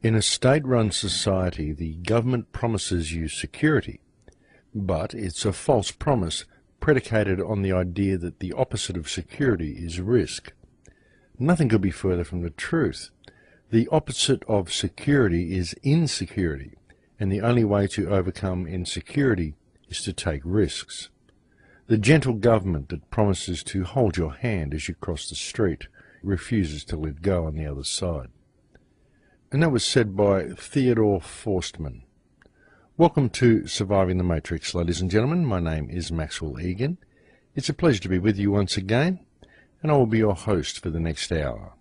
In a state-run society, the government promises you security, but it's a false promise predicated on the idea that the opposite of security is risk. Nothing could be further from the truth. The opposite of security is insecurity, and the only way to overcome insecurity is to take risks. The gentle government that promises to hold your hand as you cross the street refuses to let go on the other side. And that was said by Theodore Forstmann. Welcome to Surviving the Matrix, ladies and gentlemen. My name is Maxwell Egan. It's a pleasure to be with you once again, and I will be your host for the next hour.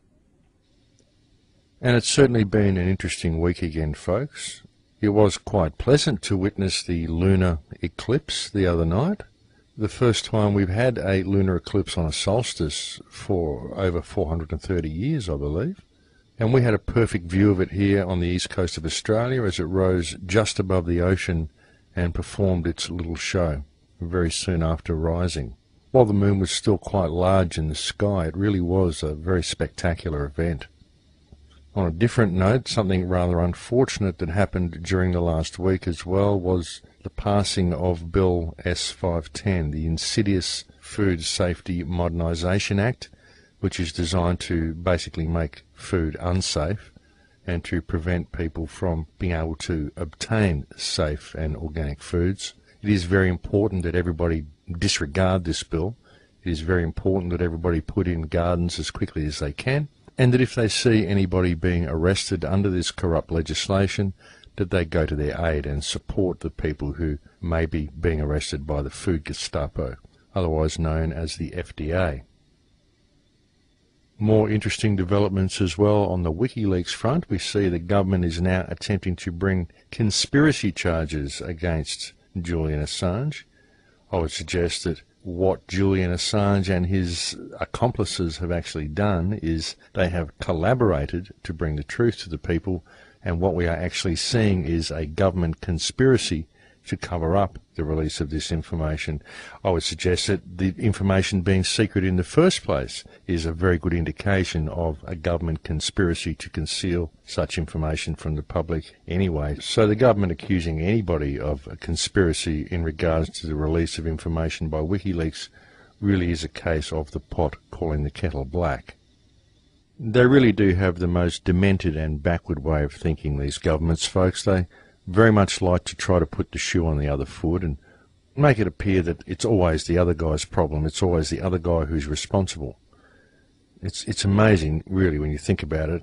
And it's certainly been an interesting week again, folks. It was quite pleasant to witness the lunar eclipse the other night. The first time we've had a lunar eclipse on a solstice for over 430 years, I believe. And we had a perfect view of it here on the east coast of Australia as it rose just above the ocean and performed its little show very soon after rising. While the moon was still quite large in the sky, it really was a very spectacular event. On a different note, something rather unfortunate that happened during the last week as well was the passing of Bill S-510, the insidious Food Safety Modernisation Act, which is designed to basically make food unsafe and to prevent people from being able to obtain safe and organic foods. It is very important that everybody disregard this bill. It is very important that everybody put in gardens as quickly as they can, and that if they see anybody being arrested under this corrupt legislation, that they go to their aid and support the people who may be being arrested by the Food Gestapo, otherwise known as the FDA. More interesting developments as well on the Wikileaks front. We see the government is now attempting to bring conspiracy charges against Julian Assange. I would suggest that what Julian Assange and his accomplices have actually done is they have collaborated to bring the truth to the people, and what we are actually seeing is a government conspiracy to cover up the release of this information. I would suggest that the information being secret in the first place is a very good indication of a government conspiracy to conceal such information from the public anyway. So the government accusing anybody of a conspiracy in regards to the release of information by Wikileaks really is a case of the pot calling the kettle black. They really do have the most demented and backward way of thinking, these governments, folks. They very much like to try to put the shoe on the other foot and make it appear that it's always the other guy's problem, it's always the other guy who's responsible. It's amazing, really, when you think about it.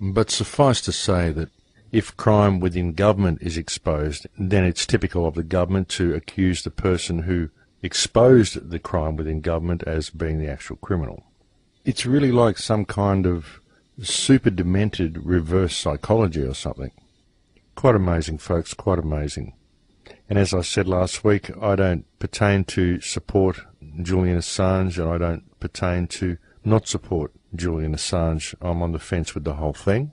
But suffice to say that if crime within government is exposed, then it's typical of the government to accuse the person who exposed the crime within government as being the actual criminal. It's really like some kind of super demented reverse psychology or something. Quite amazing, folks, quite amazing. And as I said last week, I don't pertain to support Julian Assange, and I don't pertain to not support Julian Assange. I'm on the fence with the whole thing.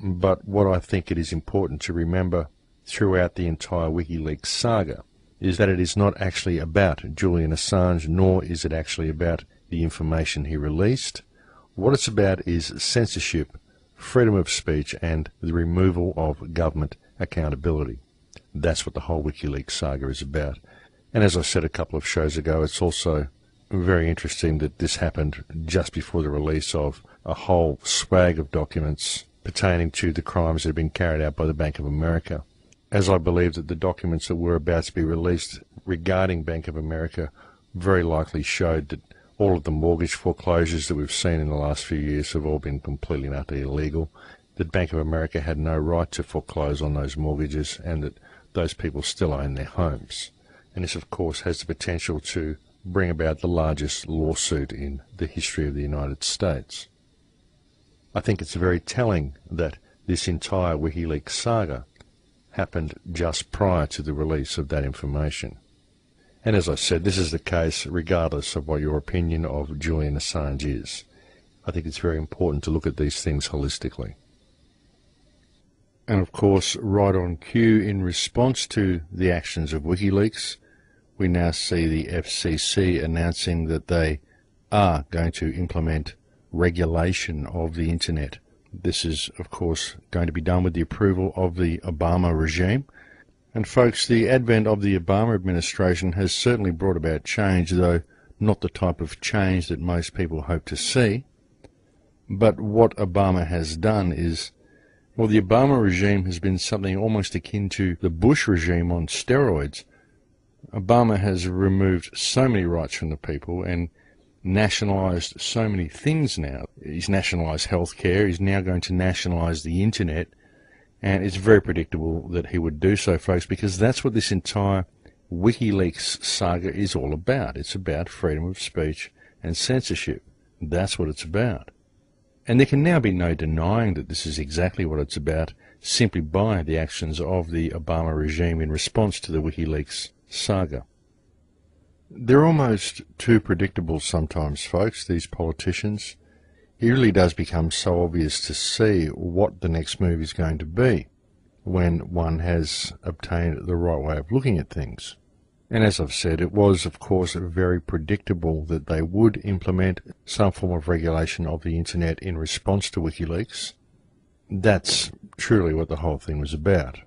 But what I think it is important to remember throughout the entire Wikileaks saga is that it is not actually about Julian Assange, nor is it actually about the information he released. What it's about is censorship, freedom of speech, and the removal of government accountability. That's what the whole WikiLeaks saga is about. And as I said a couple of shows ago, it's also very interesting that this happened just before the release of a whole swag of documents pertaining to the crimes that have been carried out by the Bank of America, as I believe that the documents that were about to be released regarding Bank of America very likely showed that all of the mortgage foreclosures that we've seen in the last few years have all been completely and utterly illegal, that Bank of America had no right to foreclose on those mortgages, and that those people still own their homes. And this, of course, has the potential to bring about the largest lawsuit in the history of the United States. I think it's very telling that this entire WikiLeaks saga happened just prior to the release of that information. And as I said, this is the case regardless of what your opinion of Julian Assange is. I think it's very important to look at these things holistically. And of course, right on cue, in response to the actions of WikiLeaks, we now see the FCC announcing that they are going to implement regulation of the internet This is, of course, going to be done with the approval of the Obama regime. And folks, the advent of the Obama administration has certainly brought about change, though not the type of change that most people hope to see. But what Obama has done is, well, the Obama regime has been something almost akin to the Bush regime on steroids. Obama has removed so many rights from the people and nationalised so many things now. He's nationalised healthcare, he's now going to nationalise the internet, and it's very predictable that he would do so, folks, because that's what this entire Wikileaks saga is all about. It's about freedom of speech and censorship. That's what it's about. And there can now be no denying that this is exactly what it's about, simply by the actions of the Obama regime in response to the Wikileaks saga. They're almost too predictable sometimes, folks, these politicians. It really does become so obvious to see what the next move is going to be when one has obtained the right way of looking at things. And as I've said, it was, of course, very predictable that they would implement some form of regulation of the internet in response to WikiLeaks. That's truly what the whole thing was about.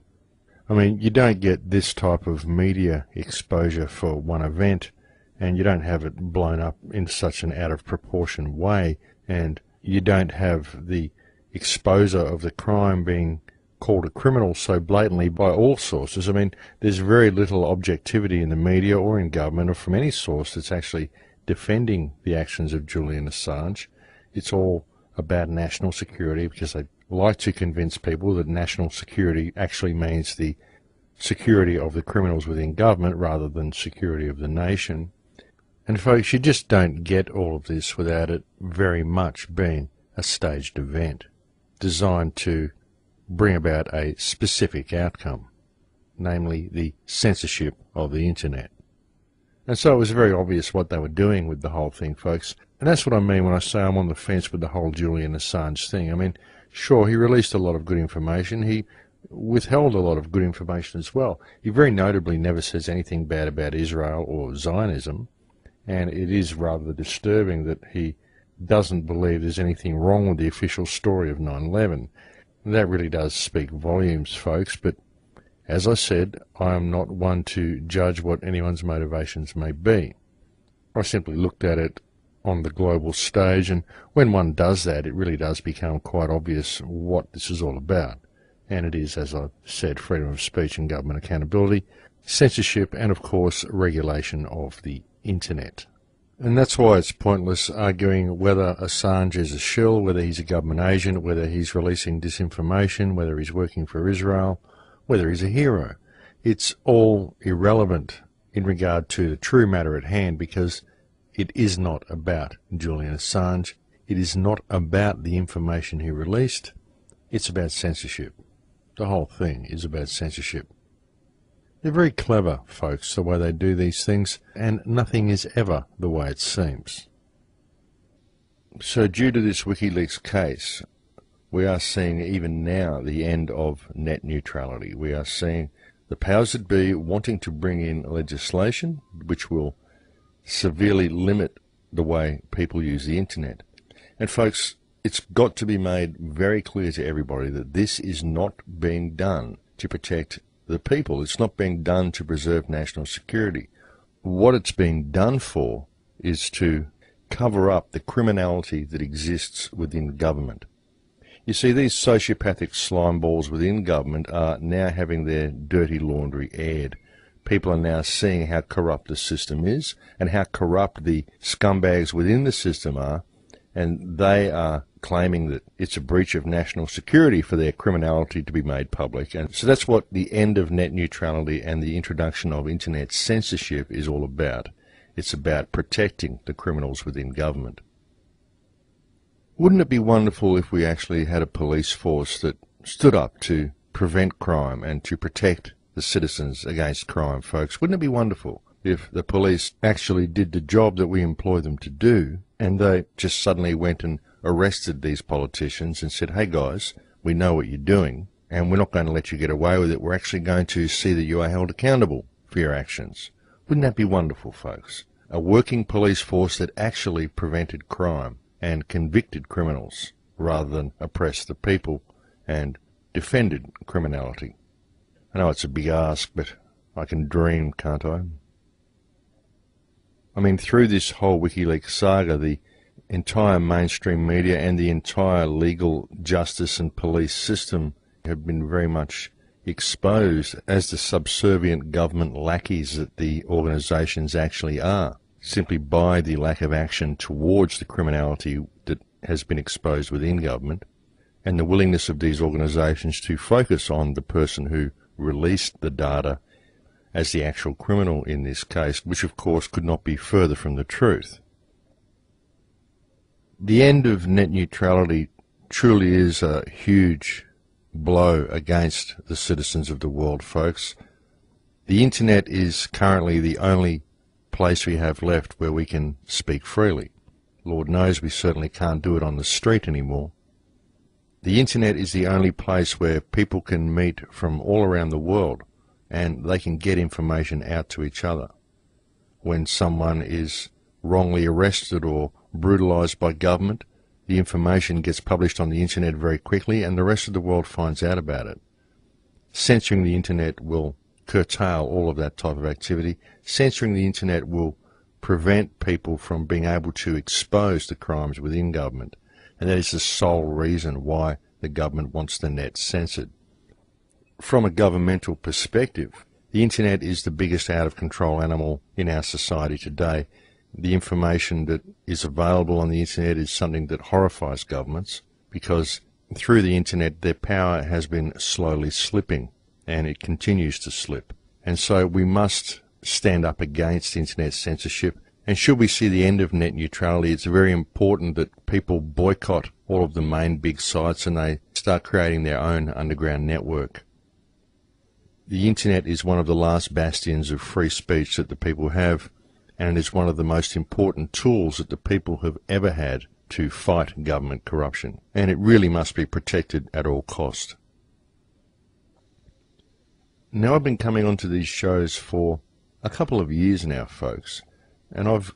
I mean, you don't get this type of media exposure for one event, and you don't have it blown up in such an out of proportion way, and you don't have the exposure of the crime being called a criminal so blatantly by all sources. I mean, there's very little objectivity in the media or in government or from any source that's actually defending the actions of Julian Assange. It's all about national security, because they like to convince people that national security actually means the security of the criminals within government rather than security of the nation. And folks, you just don't get all of this without it very much being a staged event designed to bring about a specific outcome, namely the censorship of the internet. And so it was very obvious what they were doing with the whole thing, folks. And that's what I mean when I say I'm on the fence with the whole Julian Assange thing. I mean, sure, he released a lot of good information. He withheld a lot of good information as well. He very notably never says anything bad about Israel or Zionism. And it is rather disturbing that he doesn't believe there's anything wrong with the official story of 9/11. That really does speak volumes, folks, but as I said, I am not one to judge what anyone's motivations may be. I simply looked at it on the global stage, and when one does that, it really does become quite obvious what this is all about. And it is, as I said, freedom of speech and government accountability, censorship, and of course, regulation of the internet. And that's why it's pointless arguing whether Assange is a shill, whether he's a government agent, whether he's releasing disinformation, whether he's working for Israel, whether he's a hero. It's all irrelevant in regard to the true matter at hand, because it is not about Julian Assange. It is not about the information he released. It's about censorship. The whole thing is about censorship. They're very clever, folks, the way they do these things, and nothing is ever the way it seems. So due to this WikiLeaks case, we are seeing even now the end of net neutrality. We are seeing the powers that be wanting to bring in legislation which will severely limit the way people use the internet. And folks, it's got to be made very clear to everybody that this is not being done to protect the people. It's not being done to preserve national security. What it's being done for is to cover up the criminality that exists within government. You see, these sociopathic slime balls within government are now having their dirty laundry aired. People are now seeing how corrupt the system is and how corrupt the scumbags within the system are, and they are claiming that it's a breach of national security for their criminality to be made public. And so that's what the end of net neutrality and the introduction of internet censorship is all about. It's about protecting the criminals within government. Wouldn't it be wonderful if we actually had a police force that stood up to prevent crime and to protect the citizens against crime, folks? Wouldn't it be wonderful if the police actually did the job that we employ them to do, and they just suddenly went and arrested these politicians and said, hey guys, we know what you're doing, and we're not going to let you get away with it. We're actually going to see that you are held accountable for your actions. Wouldn't that be wonderful, folks? A working police force that actually prevented crime and convicted criminals. rather than oppress the people, and defended criminality. I know it's a big ask, but I can dream, can't I? I mean, through this whole WikiLeaks saga, the entire mainstream media and the entire legal justice and police system have been very much exposed as the subservient government lackeys that the organisations actually are, simply by the lack of action towards the criminality that has been exposed within government, and the willingness of these organisations to focus on the person who released the data as the actual criminal in this case, which of course could not be further from the truth. The end of net neutrality truly is a huge blow against the citizens of the world, folks. The internet is currently the only place we have left where we can speak freely. Lord knows we certainly can't do it on the street anymore. The internet is the only place where people can meet from all around the world and they can get information out to each other. When someone is wrongly arrested or brutalised by government, the information gets published on the internet very quickly and the rest of the world finds out about it. Censoring the internet will curtail all of that type of activity. Censoring the internet will prevent people from being able to expose the crimes within government, and that is the sole reason why the government wants the net censored. From a governmental perspective, the internet is the biggest out-of-control animal in our society today. The information that is available on the internet is something that horrifies governments, because through the internet their power has been slowly slipping, and it continues to slip. And so we must stand up against internet censorship, and should we see the end of net neutrality, it's very important that people boycott all of the main big sites and they start creating their own underground network. The internet is one of the last bastions of free speech that the people have, and it is one of the most important tools that the people have ever had to fight government corruption, and it really must be protected at all cost. Now, I've been coming onto these shows for a couple of years now, folks, and I've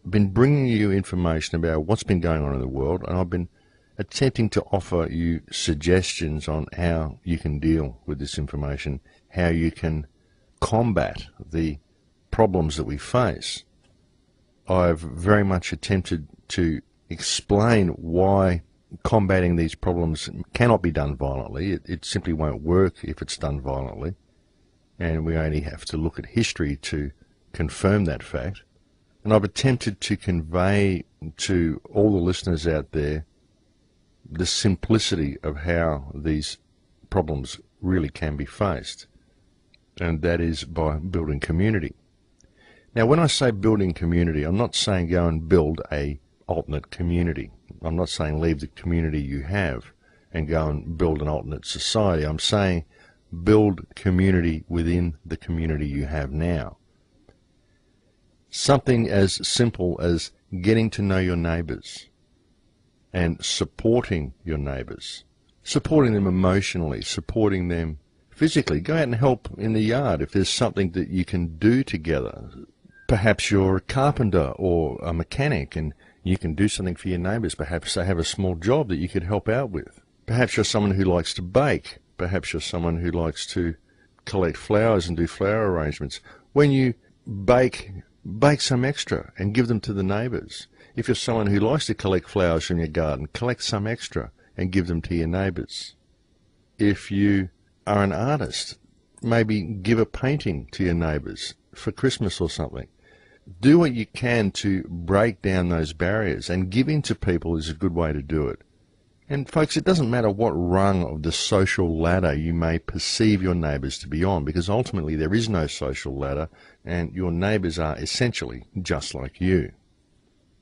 been bringing you information about what's been going on in the world, and I've been attempting to offer you suggestions on how you can deal with this information, how you can combat the problems that we face. I've very much attempted to explain why combating these problems cannot be done violently. It simply won't work if it's done violently, and we only have to look at history to confirm that fact. And I've attempted to convey to all the listeners out there the simplicity of how these problems really can be faced, and that is by building community. Now, when I say building community, I'm not saying go and build a alternate community. I'm not saying leave the community you have and go and build an alternate society. I'm saying build community within the community you have now. Something as simple as getting to know your neighbours and supporting your neighbours, supporting them emotionally, supporting them physically. Go out and help in the yard if there's something that you can do together. Perhaps you're a carpenter or a mechanic and you can do something for your neighbours. Perhaps they have a small job that you could help out with. Perhaps you're someone who likes to bake. Perhaps you're someone who likes to collect flowers and do flower arrangements. When you bake some extra and give them to the neighbours. If you're someone who likes to collect flowers from your garden, collect some extra and give them to your neighbours. If you are an artist, maybe give a painting to your neighbours for Christmas or something. Do what you can to break down those barriers, and giving to people is a good way to do it. And folks, it doesn't matter what rung of the social ladder you may perceive your neighbours to be on, because ultimately there is no social ladder and your neighbours are essentially just like you.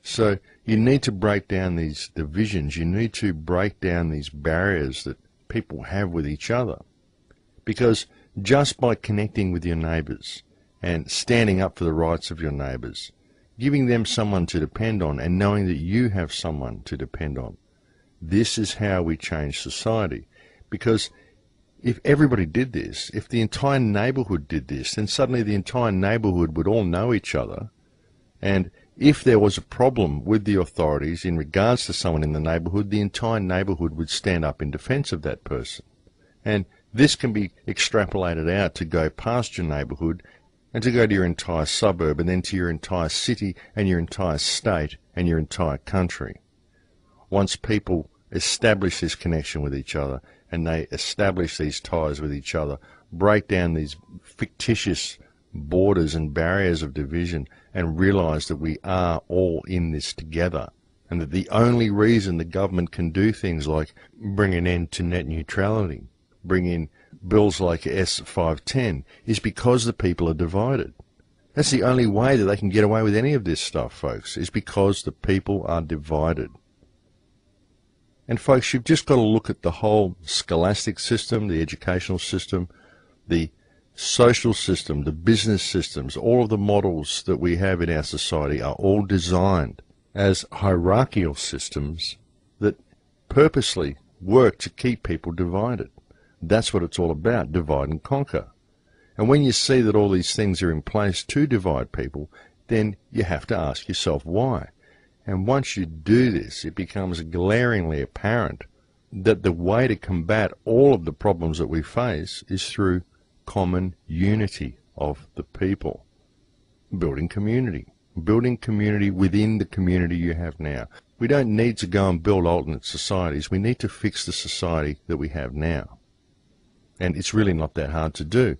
So you need to break down these divisions, you need to break down these barriers that people have with each other, because just by connecting with your neighbours and standing up for the rights of your neighbours, giving them someone to depend on and knowing that you have someone to depend on, this is how we change society. Because if everybody did this, if the entire neighbourhood did this, then suddenly the entire neighbourhood would all know each other, and if there was a problem with the authorities in regards to someone in the neighbourhood, the entire neighbourhood would stand up in defence of that person. And this can be extrapolated out to go past your neighbourhood and to go to your entire suburb and then to your entire city and your entire state and your entire country. Once people establish this connection with each other and they establish these ties with each other, break down these fictitious borders and barriers of division and realise that we are all in this together, and that the only reason the government can do things like bring an end to net neutrality, bring in bills like S510, is because the people are divided. That's the only way that they can get away with any of this stuff, folks, is because the people are divided. And folks, you've just got to look at the whole scholastic system, the educational system, the social system, the business systems. All of the models that we have in our society are all designed as hierarchical systems that purposely work to keep people divided. That's what it's all about, divide and conquer. And when you see that all these things are in place to divide people, then you have to ask yourself why. And once you do this, it becomes glaringly apparent that the way to combat all of the problems that we face is through common unity of the people. Building community within the community you have now. We don't need to go and build alternate societies. We need to fix the society that we have now. And it's really not that hard to do.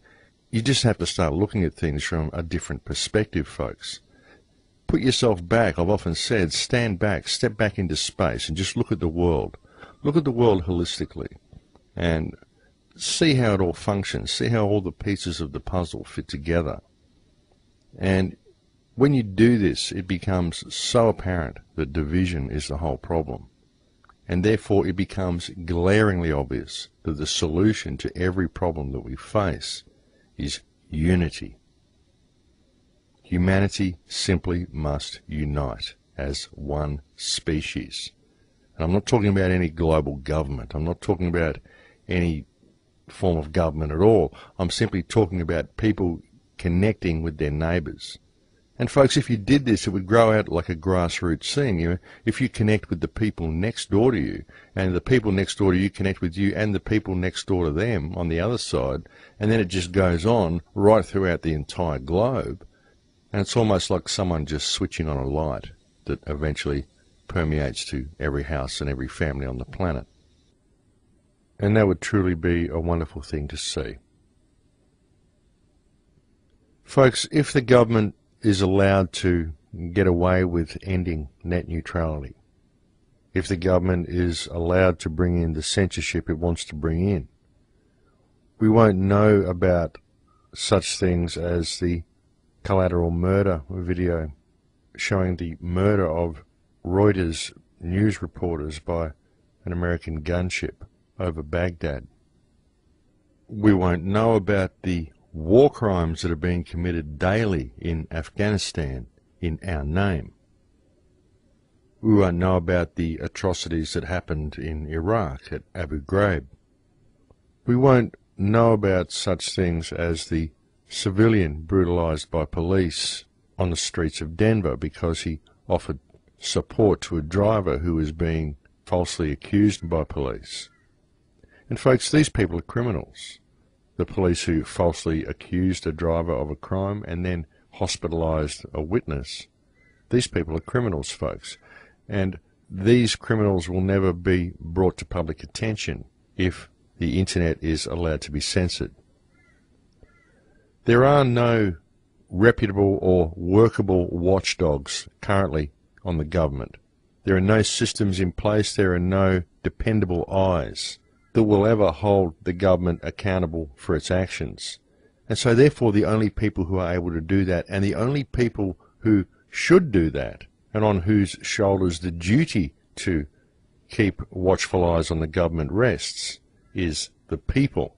You just have to start looking at things from a different perspective, folks. Put yourself back. I've often said, stand back, step back into space and just look at the world. Look at the world holistically and see how it all functions, see how all the pieces of the puzzle fit together. And when you do this, it becomes so apparent that division is the whole problem. And therefore it becomes glaringly obvious that the solution to every problem that we face is unity. Humanity simply must unite as one species. And I'm not talking about any global government. I'm not talking about any form of government at all. I'm simply talking about people connecting with their neighbours. And folks, if you did this, it would grow out like a grassroots thing. You know, if you connect with the people next door to you, and the people next door to you connect with you, and the people next door to them on the other side, and then it just goes on right throughout the entire globe, and it's almost like someone just switching on a light that eventually permeates to every house and every family on the planet. And that would truly be a wonderful thing to see. Folks, if the government is allowed to get away with ending net neutrality, if the government is allowed to bring in the censorship it wants to bring in, we won't know about such things as the collateral murder video showing the murder of Reuters news reporters by an American gunship over Baghdad. We won't know about the war crimes that are being committed daily in Afghanistan in our name. We won't know about the atrocities that happened in Iraq at Abu Ghraib. We won't know about such things as the civilian brutalized by police on the streets of Denver because he offered support to a driver who was being falsely accused by police. And folks, these people are criminals. The police who falsely accused a driver of a crime and then hospitalized a witness. These people are criminals, folks. And these criminals will never be brought to public attention if the internet is allowed to be censored. There are no reputable or workable watchdogs currently on the government. There are no systems in place, there are no dependable eyes that will ever hold the government accountable for its actions. And so therefore the only people who are able to do that, and the only people who should do that, and on whose shoulders the duty to keep watchful eyes on the government rests, is the people.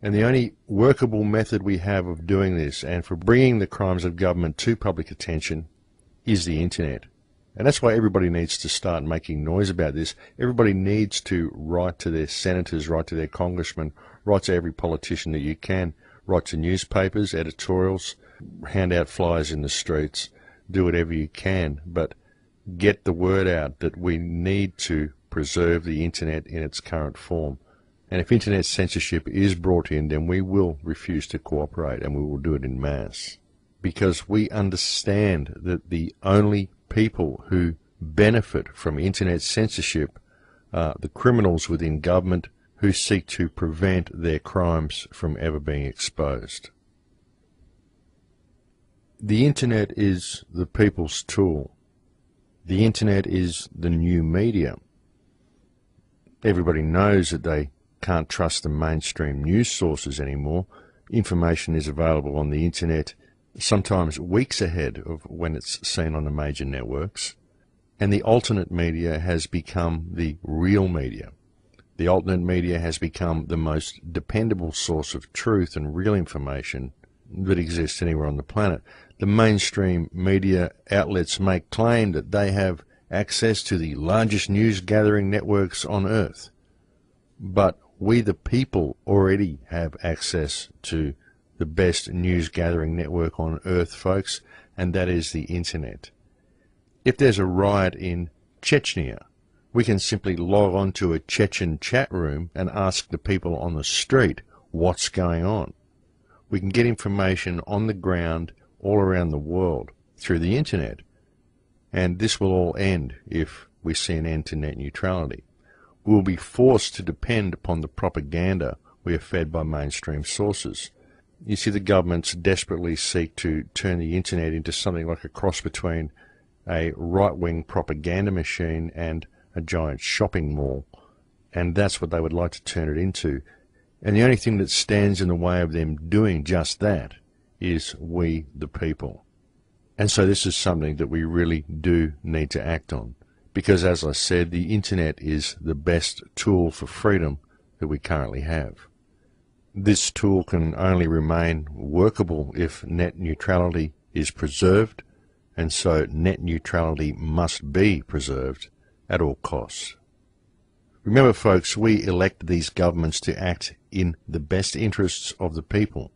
And the only workable method we have of doing this and for bringing the crimes of government to public attention is the internet. And that's why everybody needs to start making noise about this. Everybody needs to write to their senators, write to their congressmen, write to every politician that you can, write to newspapers, editorials, hand out flyers in the streets, do whatever you can, but get the word out that we need to preserve the internet in its current form. And if internet censorship is brought in, then we will refuse to cooperate, and we will do it in mass. Because we understand that the only people who benefit from internet censorship are the criminals within government who seek to prevent their crimes from ever being exposed. The internet is the people's tool. The internet is the new media. Everybody knows that they can't trust the mainstream news sources anymore. Information is available on the internet sometimes weeks ahead of when it's seen on the major networks. And the alternate media has become the real media. The alternate media has become the most dependable source of truth and real information that exists anywhere on the planet. The mainstream media outlets make claim that they have access to the largest news gathering networks on Earth. But we the people already have access to the best news gathering network on Earth, folks, and that is the internet. If there's a riot in Chechnya, we can simply log on to a Chechen chat room and ask the people on the street what's going on. We can get information on the ground all around the world through the internet. And this will all end if we see an end to net neutrality. We will be forced to depend upon the propaganda we are fed by mainstream sources. You see, the governments desperately seek to turn the internet into something like a cross between a right-wing propaganda machine and a giant shopping mall. And that's what they would like to turn it into. And the only thing that stands in the way of them doing just that is we, the people. And so this is something that we really do need to act on. Because, as I said, the internet is the best tool for freedom that we currently have. This tool can only remain workable if net neutrality is preserved, and so net neutrality must be preserved at all costs. Remember, folks, we elect these governments to act in the best interests of the people.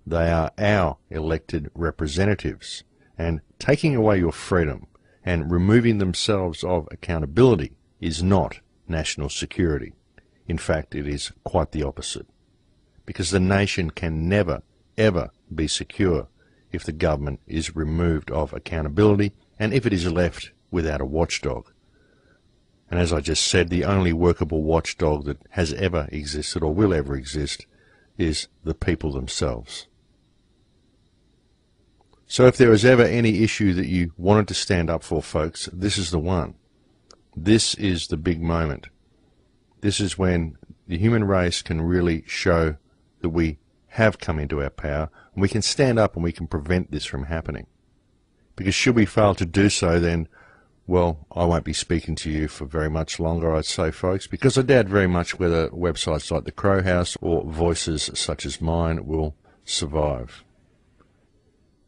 They are our elected representatives, and taking away your freedom and removing themselves of accountability is not national security. In fact, it is quite the opposite. Because the nation can never, ever be secure if the government is removed of accountability and if it is left without a watchdog. And as I just said, the only workable watchdog that has ever existed or will ever exist is the people themselves. So if there was ever any issue that you wanted to stand up for, folks, this is the one. This is the big moment. This is when the human race can really show that we have come into our power, and we can stand up and we can prevent this from happening. Because should we fail to do so, then, well, I won't be speaking to you for very much longer, I'd say, folks, because I doubt very much whether websites like the Crow House or voices such as mine will survive.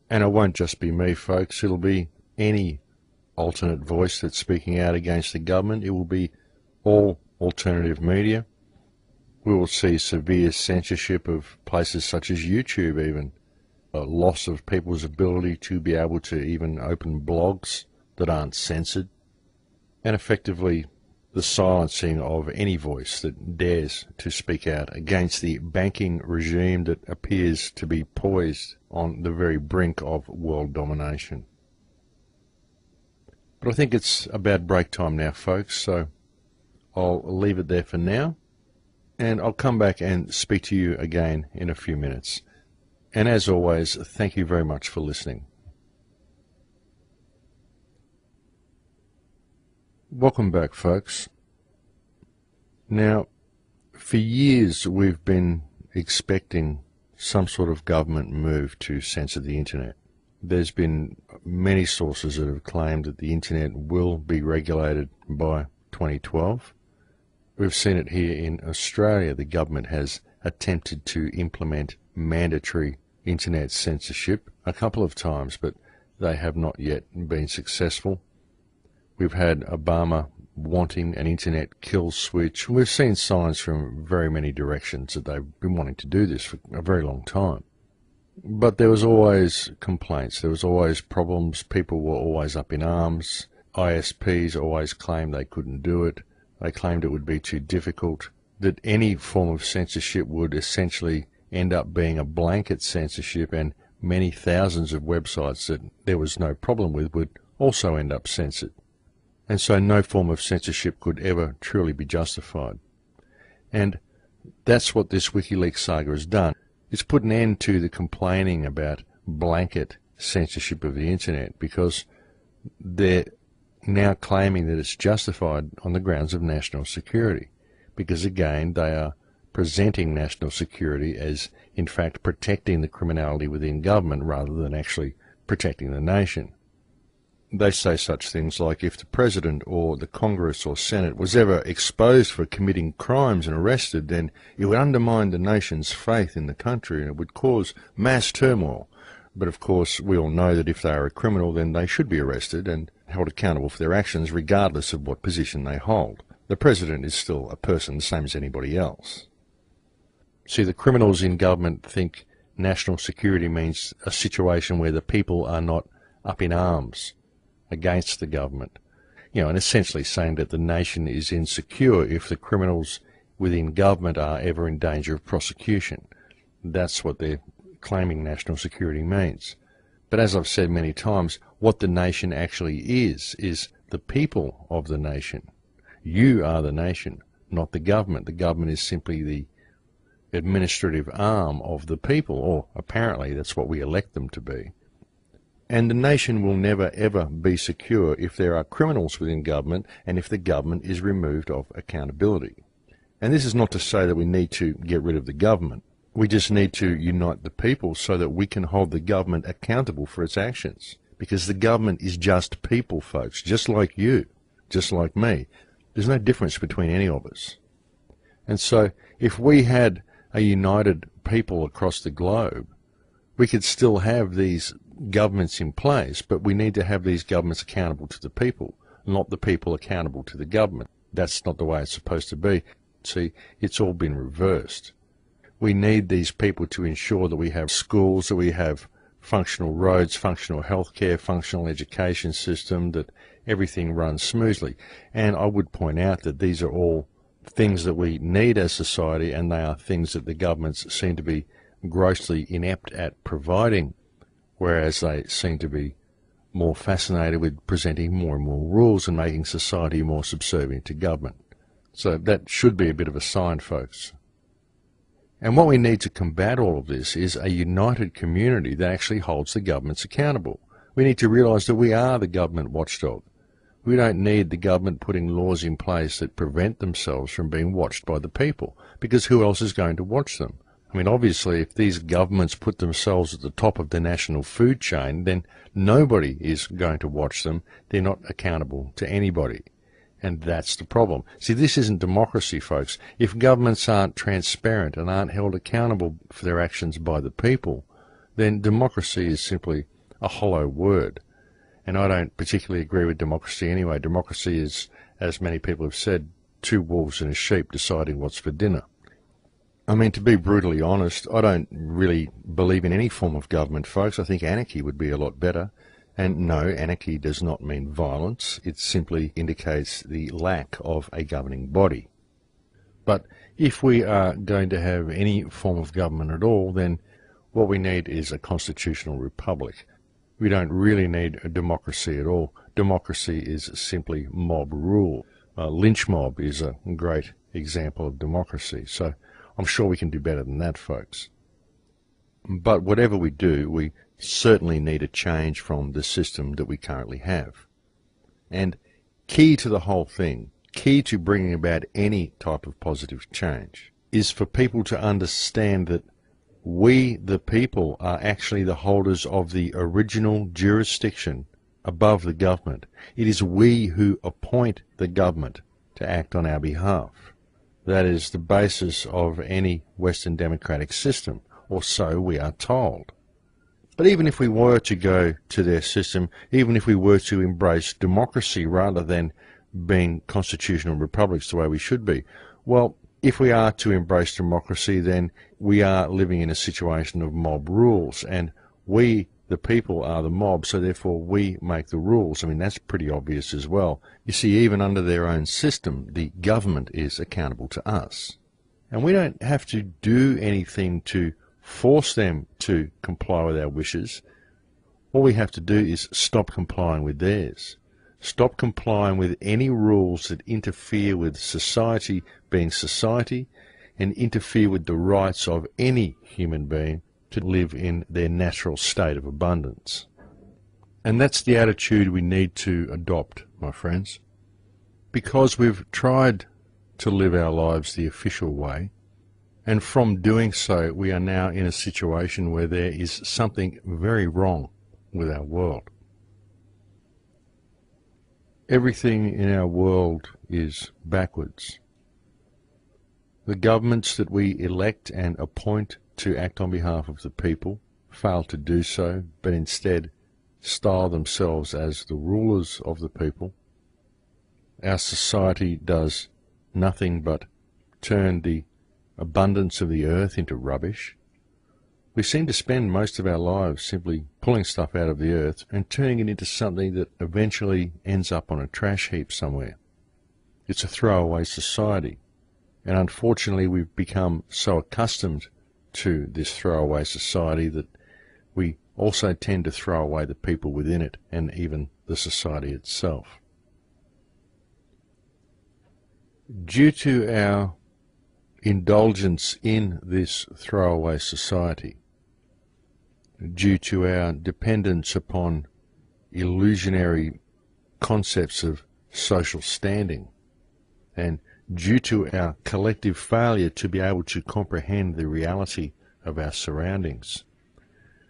And it won't just be me, folks. It'll be any alternate voice that's speaking out against the government. It will be all alternative media. We will see severe censorship of places such as YouTube even. A loss of people's ability to be able to even open blogs that aren't censored. And effectively the silencing of any voice that dares to speak out against the banking regime that appears to be poised on the very brink of world domination. But I think it's about break time now, folks, so I'll leave it there for now, and I'll come back and speak to you again in a few minutes. And as always, thank you very much for listening. Welcome back, folks. Now, for years we've been expecting some sort of government move to censor the internet. There's been many sources that have claimed that the internet will be regulated by 2012. We've seen it here in Australia. The government has attempted to implement mandatory internet censorship a couple of times, but they have not yet been successful. We've had Obama wanting an internet kill switch. We've seen signs from very many directions that they've been wanting to do this for a very long time. But there was always complaints, there was always problems, people were always up in arms, ISPs always claimed they couldn't do it, they claimed it would be too difficult, that any form of censorship would essentially end up being a blanket censorship, and many thousands of websites that there was no problem with would also end up censored. And so no form of censorship could ever truly be justified. And that's what this Wikileaks saga has done. It's put an end to the complaining about blanket censorship of the internet, because they're now claiming that it's justified on the grounds of national security, because again they are presenting national security as in fact protecting the criminality within government rather than actually protecting the nation. They say such things like, if the President or the Congress or Senate was ever exposed for committing crimes and arrested, then it would undermine the nation's faith in the country and it would cause mass turmoil. But of course we all know that if they are a criminal, then they should be arrested and held accountable for their actions regardless of what position they hold. The President is still a person the same as anybody else. See, the criminals in government think national security means a situation where the people are not up in arms against the government, and essentially saying that the nation is insecure if the criminals within government are ever in danger of prosecution. That's what they're claiming national security means. But as I've said many times, what the nation actually is the people of the nation. You are the nation, not the government. The government is simply the administrative arm of the people, or apparently that's what we elect them to be. And the nation will never ever be secure if there are criminals within government and if the government is removed of accountability. And this is not to say that we need to get rid of the government. We just need to unite the people so that we can hold the government accountable for its actions. Because the government is just people, folks, just like you, just like me. There's no difference between any of us. And so if we had a united people across the globe, we could still have these governments in place, but we need to have these governments accountable to the people, not the people accountable to the government. That's not the way it's supposed to be. See, it's all been reversed. We need these people to ensure that we have schools, that we have functional roads, functional healthcare, functional education system, that everything runs smoothly. And I would point out that these are all things that we need as society, and they are things that the governments seem to be grossly inept at providing, whereas they seem to be more fascinated with presenting more and more rules and making society more subservient to government. So that should be a bit of a sign, folks. And what we need to combat all of this is a united community that actually holds the governments accountable. We need to realise that we are the government watchdog. We don't need the government putting laws in place that prevent themselves from being watched by the people, because who else is going to watch them? I mean, obviously, if these governments put themselves at the top of the national food chain, then nobody is going to watch them. They're not accountable to anybody. And that's the problem. See, this isn't democracy, folks. If governments aren't transparent and aren't held accountable for their actions by the people, then democracy is simply a hollow word. And I don't particularly agree with democracy anyway. Democracy is, as many people have said, two wolves and a sheep deciding what's for dinner. I mean, to be brutally honest, I don't really believe in any form of government, folks. I think anarchy would be a lot better. And no, anarchy does not mean violence. It simply indicates the lack of a governing body. But if we are going to have any form of government at all, then what we need is a constitutional republic. We don't really need a democracy at all. Democracy is simply mob rule. Lynch mob is a great example of democracy. So I'm sure we can do better than that, folks. But whatever we do, we certainly need a change from the system that we currently have. And key to the whole thing, key to bringing about any type of positive change, is for people to understand that we, the people, are actually the holders of the original jurisdiction above the government. It is we who appoint the government to act on our behalf. That is the basis of any Western democratic system, or so we are told. But even if we were to go to their system, even if we were to embrace democracy rather than being constitutional republics the way we should be, well, if we are to embrace democracy, then we are living in a situation of mob rules, and we, the people, are the mob, so therefore we make the rules. I mean, that's pretty obvious as well. You see, even under their own system, the government is accountable to us. And we don't have to do anything to force them to comply with our wishes. All we have to do is stop complying with theirs. Stop complying with any rules that interfere with society being society and interfere with the rights of any human being to live in their natural state of abundance. And that's the attitude we need to adopt, my friends. Because we've tried to live our lives the official way, and from doing so we are now in a situation where there is something very wrong with our world. Everything in our world is backwards. The governments that we elect and appoint to act on behalf of the people fail to do so, but instead style themselves as the rulers of the people. Our society does nothing but turn the abundance of the earth into rubbish. We seem to spend most of our lives simply pulling stuff out of the earth and turning it into something that eventually ends up on a trash heap somewhere. It's a throwaway society, and unfortunately we've become so accustomed to this throwaway society that we also tend to throw away the people within it and even the society itself. Due to our indulgence in this throwaway society, due to our dependence upon illusionary concepts of social standing, and due to our collective failure to be able to comprehend the reality of our surroundings,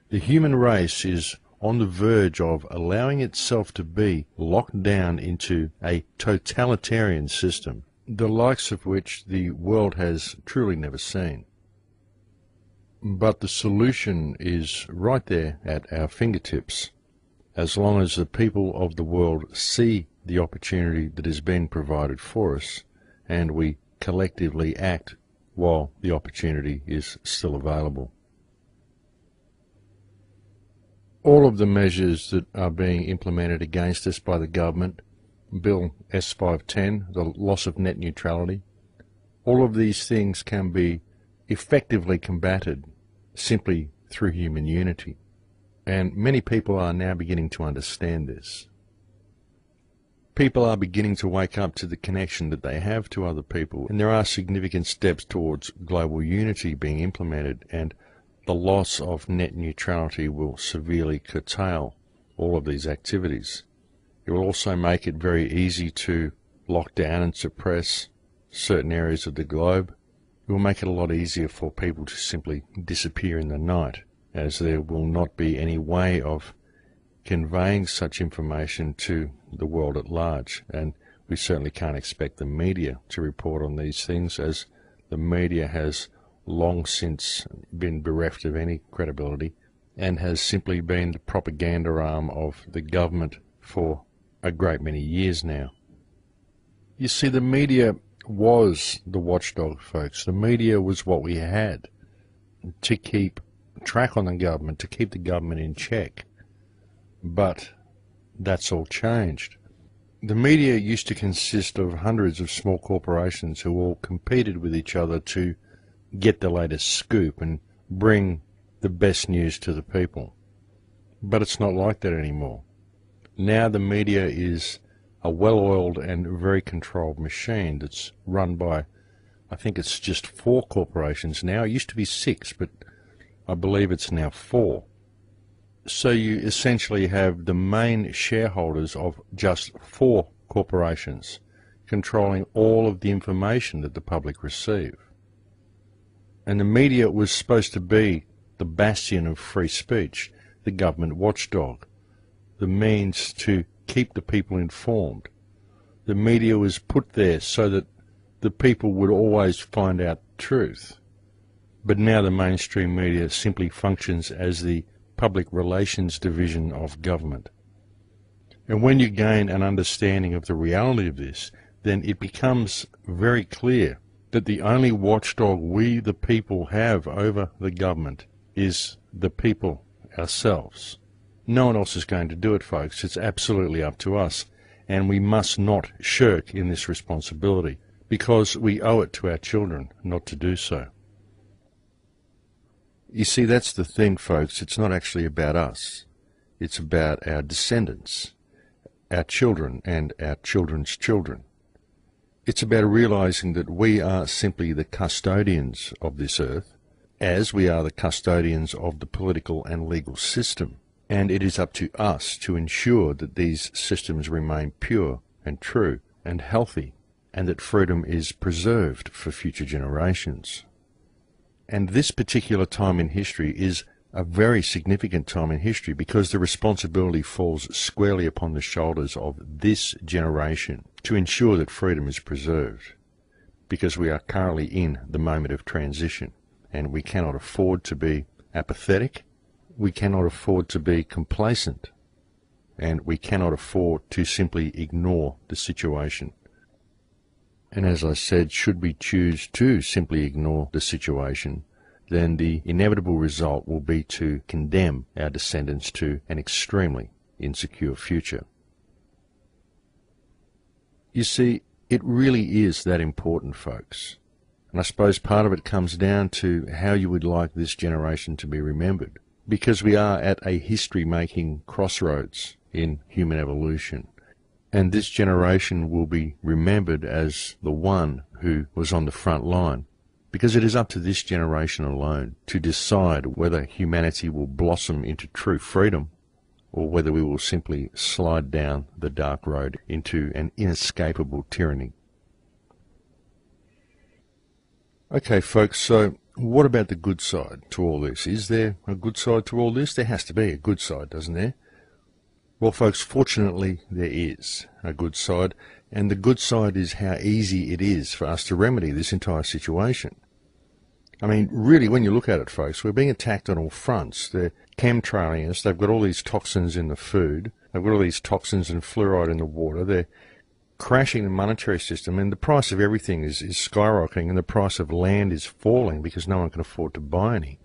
the human race is on the verge of allowing itself to be locked down into a totalitarian system, the likes of which the world has truly never seen. But the solution is right there at our fingertips, as long as the people of the world see the opportunity that has been provided for us, and we collectively act while the opportunity is still available. All of the measures that are being implemented against us by the government, Bill S510, the loss of net neutrality, all of these things can be effectively combated simply through human unity. And many people are now beginning to understand this. People are beginning to wake up to the connection that they have to other people, and there are significant steps towards global unity being implemented, and the loss of net neutrality will severely curtail all of these activities. It will also make it very easy to lock down and suppress certain areas of the globe. It will make it a lot easier for people to simply disappear in the night, as there will not be any way of conveying such information to the world at large. And we certainly can't expect the media to report on these things, as the media has long since been bereft of any credibility and has simply been the propaganda arm of the government for a great many years now. You see, the media was the watchdog, folks. The media was what we had to keep track on the government, to keep the government in check. But that's all changed. The media used to consist of hundreds of small corporations who all competed with each other to get the latest scoop and bring the best news to the people. But it's not like that anymore. Now the media is a well-oiled and very controlled machine that's run by, I think it's just 4 corporations now. It used to be 6, but I believe it's now 4. So you essentially have the main shareholders of just 4 corporations controlling all of the information that the public receive. And the media was supposed to be the bastion of free speech, the government watchdog, the means to keep the people informed. The media was put there so that the people would always find out the truth. But now the mainstream media simply functions as the public relations division of government. And when you gain an understanding of the reality of this, then it becomes very clear that the only watchdog we, the people, have over the government is the people ourselves. No one else is going to do it, folks. It's absolutely up to us, and we must not shirk in this responsibility, because we owe it to our children not to do so. You see, that's the thing, folks. It's not actually about us. It's about our descendants, our children and our children's children. It's about realizing that we are simply the custodians of this earth, as we are the custodians of the political and legal system. And it is up to us to ensure that these systems remain pure and true and healthy, and that freedom is preserved for future generations. And this particular time in history is a very significant time in history, because the responsibility falls squarely upon the shoulders of this generation to ensure that freedom is preserved, because we are currently in the moment of transition, and we cannot afford to be apathetic, we cannot afford to be complacent, and we cannot afford to simply ignore the situation. And as I said, should we choose to simply ignore the situation, then the inevitable result will be to condemn our descendants to an extremely insecure future. You see, it really is that important, folks. And I suppose part of it comes down to how you would like this generation to be remembered, because we are at a history-making crossroads in human evolution. And this generation will be remembered as the one who was on the front line, because it is up to this generation alone to decide whether humanity will blossom into true freedom, or whether we will simply slide down the dark road into an inescapable tyranny. Okay, folks, so what about the good side to all this? Is there a good side to all this? There has to be a good side, doesn't there? Well, folks, fortunately, there is a good side, and the good side is how easy it is for us to remedy this entire situation. I mean, really, when you look at it, folks, we're being attacked on all fronts. They're chemtrailing us. They've got all these toxins in the food. They've got all these toxins and fluoride in the water. They're crashing the monetary system, and the price of everything is skyrocketing, and the price of land is falling because no one can afford to buy any.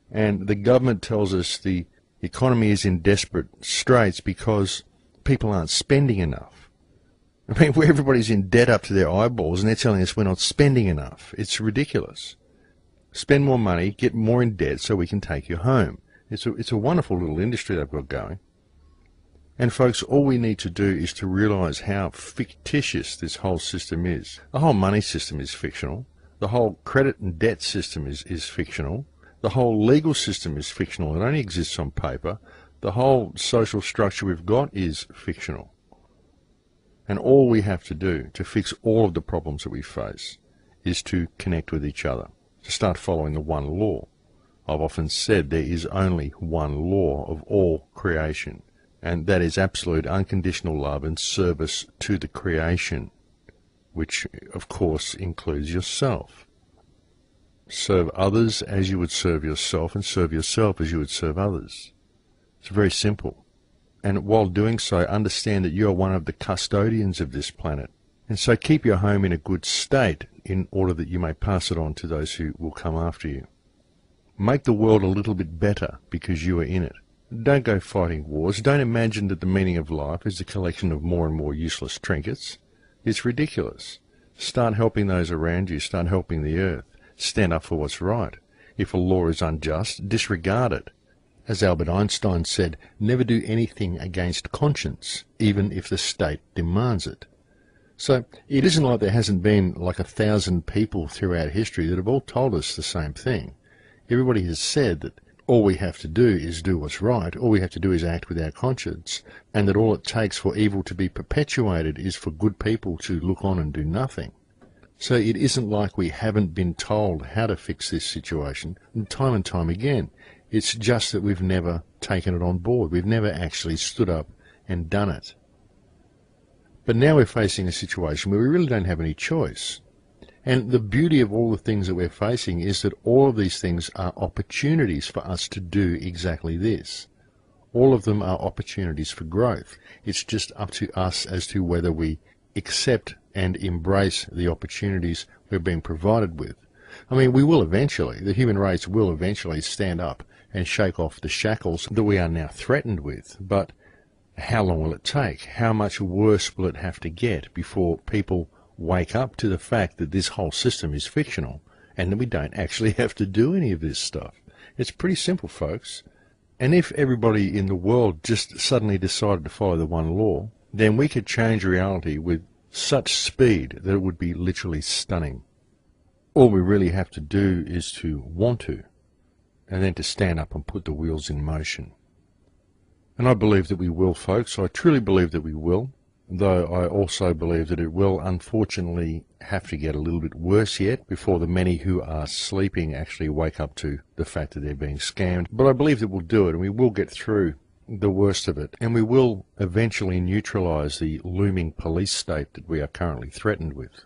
And the government tells us the economy is in desperate straits because people aren't spending enough. I mean, where everybody's in debt up to their eyeballs, and they're telling us we're not spending enough. It's ridiculous. Spend more money, get more in debt so we can take you home. It's a wonderful little industry they've got going. And folks, all we need to do is to realise how fictitious this whole system is. The whole money system is fictional. The whole credit and debt system is fictional. The whole legal system is fictional. It only exists on paper. The whole social structure we've got is fictional. And all we have to do to fix all of the problems that we face is to connect with each other, to start following the one law. I've often said there is only one law of all creation, and that is absolute unconditional love and service to the creation, which of course includes yourself. Serve others as you would serve yourself, and serve yourself as you would serve others. It's very simple. And while doing so, understand that you are one of the custodians of this planet. And so keep your home in a good state in order that you may pass it on to those who will come after you. Make the world a little bit better because you are in it. Don't go fighting wars. Don't imagine that the meaning of life is a collection of more and more useless trinkets. It's ridiculous. Start helping those around you. Start helping the earth. Stand up for what's right. If a law is unjust, disregard it. As Albert Einstein said, never do anything against conscience, even if the state demands it. So it isn't like there hasn't been like 1,000 people throughout history that have all told us the same thing. Everybody has said that all we have to do is do what's right, all we have to do is act with our conscience, and that all it takes for evil to be perpetuated is for good people to look on and do nothing. So it isn't like we haven't been told how to fix this situation time and time again. It's just that we've never taken it on board. We've never actually stood up and done it. But now we're facing a situation where we really don't have any choice. And the beauty of all the things that we're facing is that all of these things are opportunities for us to do exactly this. All of them are opportunities for growth. It's just up to us as to whether we accept and embrace the opportunities we're being provided with. I mean, we will eventually, the human race will eventually stand up and shake off the shackles that we are now threatened with. But how long will it take? How much worse will it have to get before people wake up to the fact that this whole system is fictional and that we don't actually have to do any of this stuff? It's pretty simple, folks. And if everybody in the world just suddenly decided to follow the one law, then we could change reality with such speed that it would be literally stunning. All we really have to do is to want to, and then to stand up and put the wheels in motion. And I believe that we will, folks. I truly believe that we will, though I also believe that it will unfortunately have to get a little bit worse yet before the many who are sleeping actually wake up to the fact that they're being scammed. But I believe that we'll do it, and we will get through the worst of it, and we will eventually neutralise the looming police state that we are currently threatened with.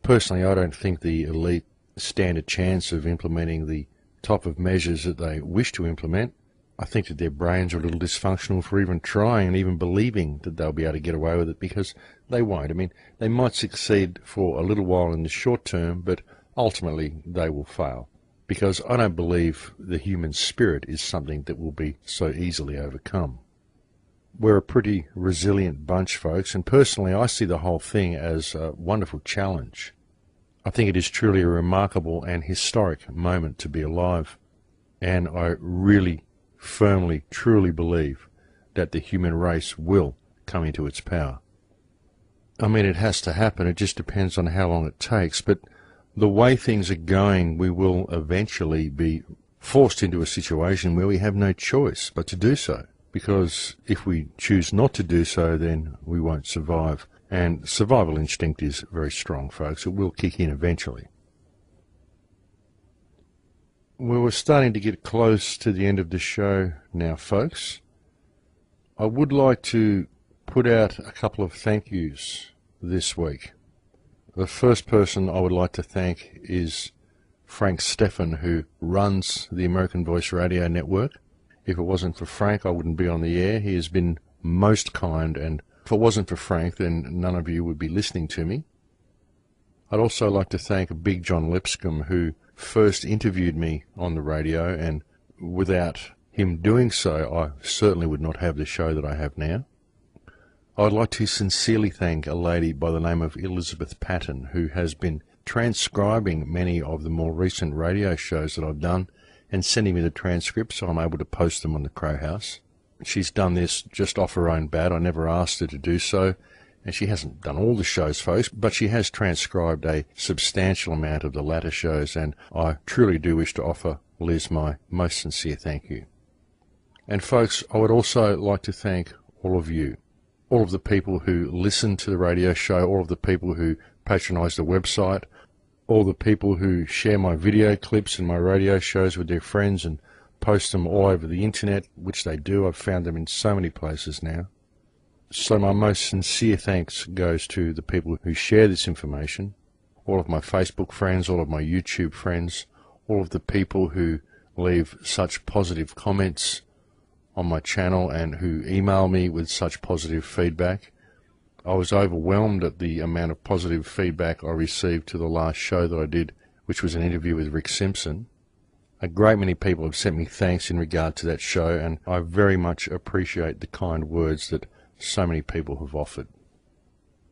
Personally, I don't think the elite stand a chance of implementing the type of measures that they wish to implement. I think that their brains are a little dysfunctional for even trying and even believing that they'll be able to get away with it, because they won't. I mean, they might succeed for a little while in the short term, but ultimately they will fail, because I don't believe the human spirit is something that will be so easily overcome. We're a pretty resilient bunch, folks, and personally I see the whole thing as a wonderful challenge. I think it is truly a remarkable and historic moment to be alive, and I really firmly, truly believe that the human race will come into its power. I mean, it has to happen. It just depends on how long it takes, but the way things are going, we will eventually be forced into a situation where we have no choice but to do so, because if we choose not to do so, then we won't survive. And survival instinct is very strong, folks. It will kick in eventually. Well, we're starting to get close to the end of the show now, folks. I would like to put out a couple of thank yous this week. The first person I would like to thank is Frank Stephan, who runs the American Voice Radio Network. If it wasn't for Frank, I wouldn't be on the air. He has been most kind, and if it wasn't for Frank, then none of you would be listening to me. I'd also like to thank Big John Lipscomb, who first interviewed me on the radio, and without him doing so, I certainly would not have the show that I have now. I'd like to sincerely thank a lady by the name of Elizabeth Patton, who has been transcribing many of the more recent radio shows that I've done and sending me the transcripts so I'm able to post them on the Crow House. She's done this just off her own bat. I never asked her to do so, and she hasn't done all the shows, folks, but she has transcribed a substantial amount of the latter shows, and I truly do wish to offer Liz my most sincere thank you. And folks, I would also like to thank all of you, all of the people who listen to the radio show, all of the people who patronise the website, all the people who share my video clips and my radio shows with their friends and post them all over the internet, which they do. I've found them in so many places now. So my most sincere thanks goes to the people who share this information, all of my Facebook friends, all of my YouTube friends, all of the people who leave such positive comments on my channel and who email me with such positive feedback. I was overwhelmed at the amount of positive feedback I received to the last show that I did, which was an interview with Rick Simpson. A great many people have sent me thanks in regard to that show, and I very much appreciate the kind words that so many people have offered.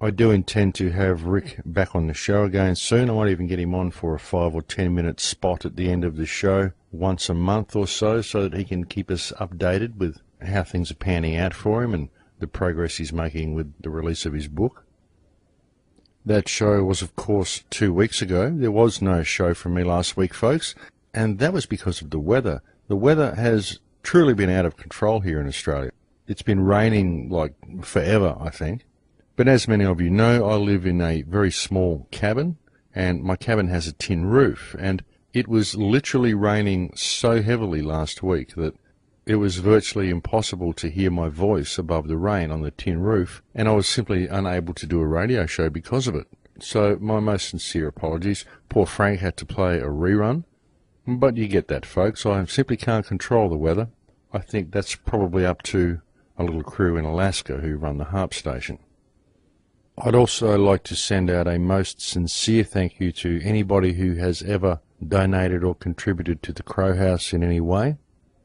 I do intend to have Rick back on the show again soon. I might even get him on for a 5 or 10 minute spot at the end of the show once a month or so that he can keep us updated with how things are panning out for him and the progress he's making with the release of his book. That show was, of course, 2 weeks ago. There was no show from me last week, folks, and that was because of the weather. The weather has truly been out of control here in Australia. It's been raining like forever, I think. But as many of you know, I live in a very small cabin, and my cabin has a tin roof, and it was literally raining so heavily last week that it was virtually impossible to hear my voice above the rain on the tin roof, and I was simply unable to do a radio show because of it. So my most sincere apologies. Poor Frank had to play a rerun, but you get that, folks. I simply can't control the weather. I think that's probably up to a little crew in Alaska who run the HARP station. I'd also like to send out a most sincere thank you to anybody who has ever donated or contributed to the Crow House in any way.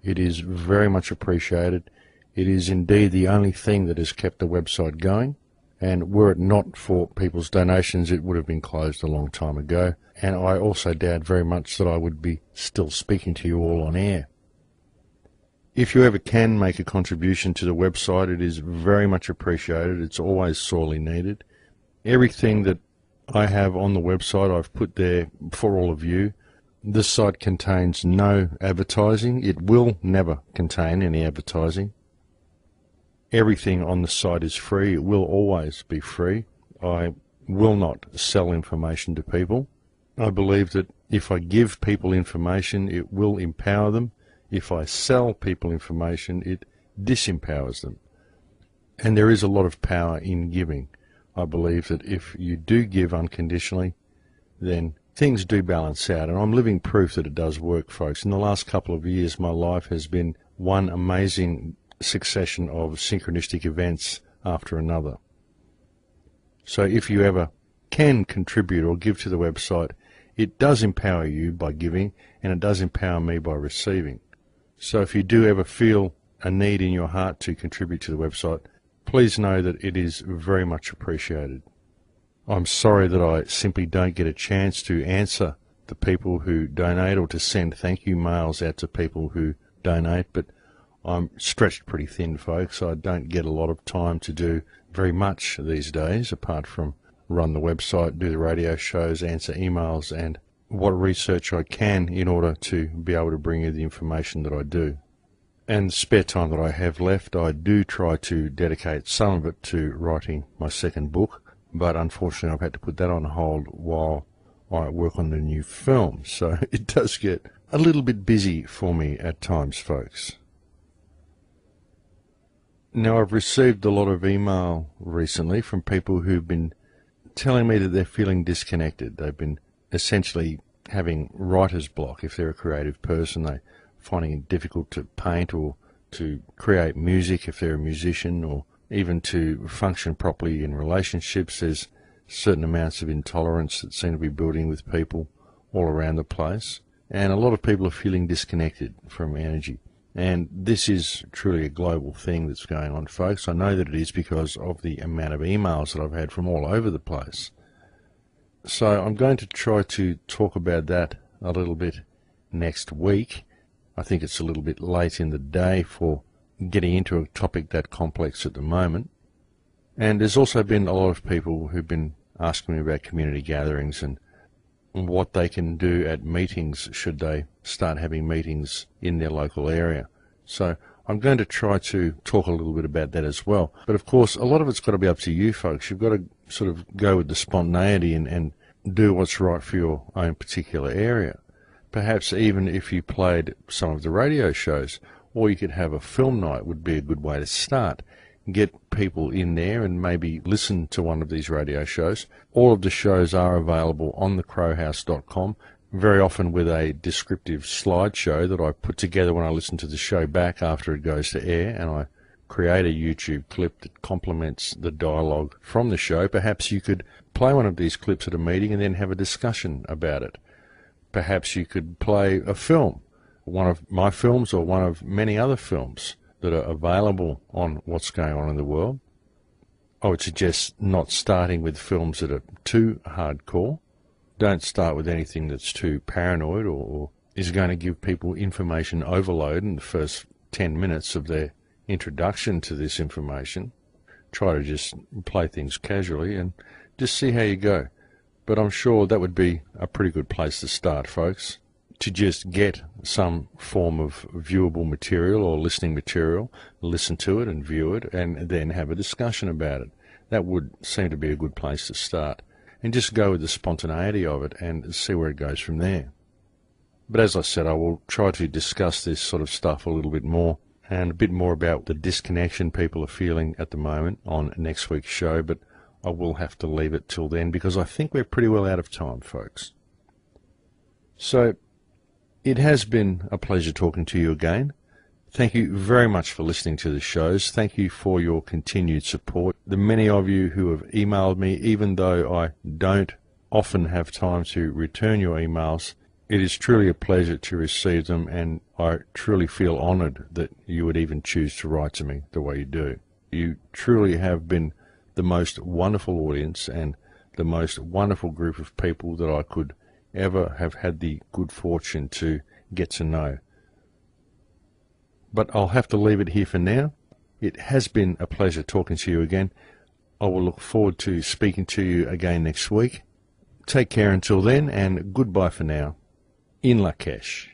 It is very much appreciated. It is indeed the only thing that has kept the website going, and were it not for people's donations, it would have been closed a long time ago. And I also doubt very much that I would be still speaking to you all on air. If you ever can make a contribution to the website, it is very much appreciated. It's always sorely needed. Everything that I have on the website I've put there for all of you. This site contains no advertising. It will never contain any advertising. Everything on the site is free. It will always be free. I will not sell information to people. I believe that if I give people information, it will empower them. If I sell people information, it disempowers them. And there is a lot of power in giving. I believe that if you do give unconditionally, then things do balance out. And I'm living proof that it does work, folks. In the last couple of years, my life has been one amazing succession of synchronistic events after another. So if you ever can contribute or give to the website, it does empower you by giving, and it does empower me by receiving. So if you do ever feel a need in your heart to contribute to the website, please know that it is very much appreciated. I'm sorry that I simply don't get a chance to answer the people who donate or to send thank you mails out to people who donate, but I'm stretched pretty thin, folks. I don't get a lot of time to do very much these days, apart from run the website, do the radio shows, answer emails, and what research I can in order to be able to bring you the information that I do. And the spare time that I have left, I do try to dedicate some of it to writing my second book, but unfortunately I've had to put that on hold while I work on the new film, so it does get a little bit busy for me at times, folks. Now, I've received a lot of email recently from people who've been telling me that they're feeling disconnected. They've been essentially having writer's block. If they're a creative person, they're finding it difficult to paint or to create music if they're a musician, or even to function properly in relationships. There's certain amounts of intolerance that seem to be building with people all around the place, and a lot of people are feeling disconnected from energy. And this is truly a global thing that's going on, folks. I know that it is because of the amount of emails that I've had from all over the place. So I'm going to try to talk about that a little bit next week. I think it's a little bit late in the day for getting into a topic that complex at the moment. And there's also been a lot of people who've been asking me about community gatherings and what they can do at meetings should they start having meetings in their local area. So I'm going to try to talk a little bit about that as well. But of course, a lot of it's got to be up to you folks. You've got to sort of go with the spontaneity and do what's right for your own particular area. Perhaps even if you played some of the radio shows, or you could have a film night would be a good way to start. Get people in there and maybe listen to one of these radio shows. All of the shows are available on thecrowhouse.com, very often with a descriptive slideshow that I put together when I listen to the show back after it goes to air, and I create a YouTube clip that complements the dialogue from the show. Perhaps you could play one of these clips at a meeting and then have a discussion about it. Perhaps you could play a film, one of my films or one of many other films that are available on what's going on in the world. I would suggest not starting with films that are too hardcore. Don't start with anything that's too paranoid or is going to give people information overload in the first 10 minutes of their introduction to this information. Try to just play things casually and just see how you go. But I'm sure that would be a pretty good place to start, folks. To just get some form of viewable material or listening material, listen to it and view it, and then have a discussion about it. That would seem to be a good place to start. And just go with the spontaneity of it and see where it goes from there. But as I said, I will try to discuss this sort of stuff a little bit more, and a bit more about the disconnection people are feeling at the moment on next week's show, but I will have to leave it till then because I think we're pretty well out of time, folks. So, it has been a pleasure talking to you again. Thank you very much for listening to the shows. Thank you for your continued support. The many of you who have emailed me, even though I don't often have time to return your emails, it is truly a pleasure to receive them, and I truly feel honoured that you would even choose to write to me the way you do. You truly have been the most wonderful audience and the most wonderful group of people that I could ever have had the good fortune to get to know. But I'll have to leave it here for now. It has been a pleasure talking to you again. I will look forward to speaking to you again next week. Take care until then, and goodbye for now. In Lakesh.